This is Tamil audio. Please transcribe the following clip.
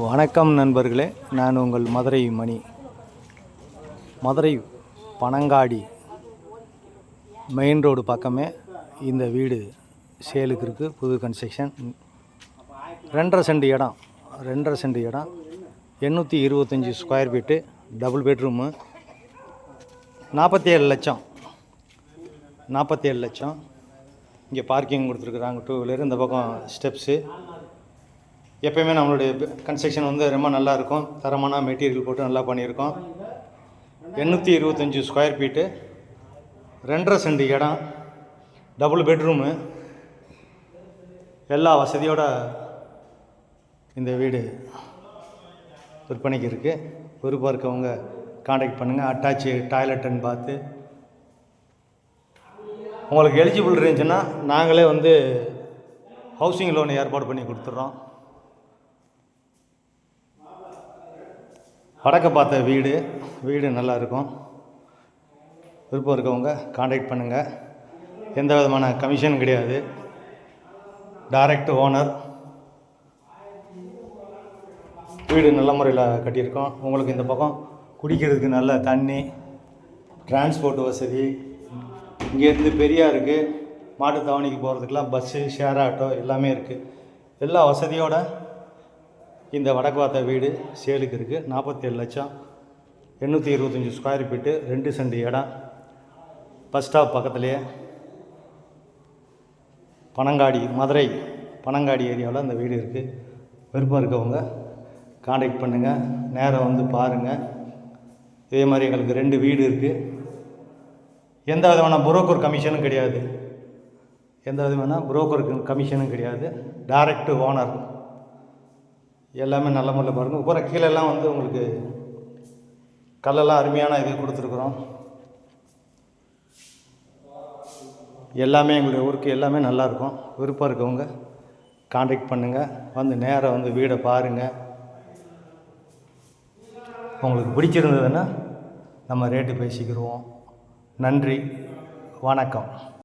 வணக்கம் நண்பர்களே, நான் உங்கள் மதுரை மணி. மதுரை பனங்காடி மெயின் ரோடு பக்கமே இந்த வீடு சேலுக்கு இருக்குது. புது கன்ஸ்ட்ரக்ஷன் 2.5 சென்ட் இடம் 825 ஸ்கொயர் ஃபீட்டு, டபுள் பெட்ரூமு, 47 லட்சம். இங்கே பார்க்கிங் கொடுத்துருக்குறாங்க, 2 வீலர். இந்த பக்கம் ஸ்டெப்ஸு. எப்போயுமே நம்மளுடைய கன்ஸ்ட்ரக்ஷன் வந்து ரொம்ப நல்லாயிருக்கும். தரமான மெட்டீரியல் போட்டு நல்லா பண்ணியிருக்கோம். 825 ஸ்கொயர் ஃபீட்டு, 2.5 சென்ட் இடம், டபுள் பெட்ரூமு, எல்லா வசதியோட இந்த வீடு விற்பனைக்கு இருக்குது. விருப்பம் இருக்கவங்க காண்டாக்ட் பண்ணுங்கள். அட்டாச்சு டாய்லெட் அண்ட் பாத்து. உங்களுக்கு எலிஜிபிள் இருந்துச்சுன்னா நாங்களே வந்து ஹவுசிங் லோன் ஏற்பாடு பண்ணி கொடுத்துட்றோம். வடக்க பார்த்த வீடு நல்லாயிருக்கும். விருப்பம் இருக்கவங்க காண்டாக்ட் பண்ணுங்கள். எந்த விதமான கமிஷனும் கிடையாது. Direct owner. வீடு நல்ல முறையில் கட்டியிருக்கோம். உங்களுக்கு இந்த பக்கம் குடிக்கிறதுக்கு நல்ல தண்ணி, டிரான்ஸ்போர்ட் வசதி, இங்கேருந்து பெரியாருக்கு மாட்டுத்தாவணிக்கு போகிறதுக்கெலாம் பஸ்ஸு, ஷேர் ஆட்டோ எல்லாமே இருக்குது. எல்லா வசதியோடு இந்த வடக்கு பார்த்த வீடு சேலுக்கு இருக்குது. 47 லட்சம், 825 ஸ்கொயர் ஃபீட்டு, 2 சென்ட் இடம், பஸ் ஸ்டாப் பக்கத்துலேயே, பனங்காடி, மதுரை பனங்காடி ஏரியாவில் இந்த வீடு இருக்குது. விருப்பம் இருக்கவங்க காண்டாக்ட் பண்ணுங்கள். நேரம் வந்து பாருங்கள். இதே மாதிரி எங்களுக்கு 2 வீடு இருக்குது. எந்த விதமான புரோக்கர் கமிஷனும் கிடையாது. Direct owner. எல்லாமே நல்ல முறையில் பாருங்கள். பூரா கீழெல்லாம் வந்து உங்களுக்கு கல்லெல்லாம் அருமையான இது கொடுத்துருக்குறோம். எல்லாமே எங்களுடைய ஒர்க்கு எல்லாமே நல்லாயிருக்கும். விருப்பம் இருக்கவங்க காண்டாக்ட் பண்ணுங்கள். வந்து நேராக வந்து வீடை பாருங்கள். உங்களுக்கு பிடிச்சிருந்ததுன்னா நம்ம ரேட்டு பேசிக்கிடுவோம். நன்றி, வணக்கம்.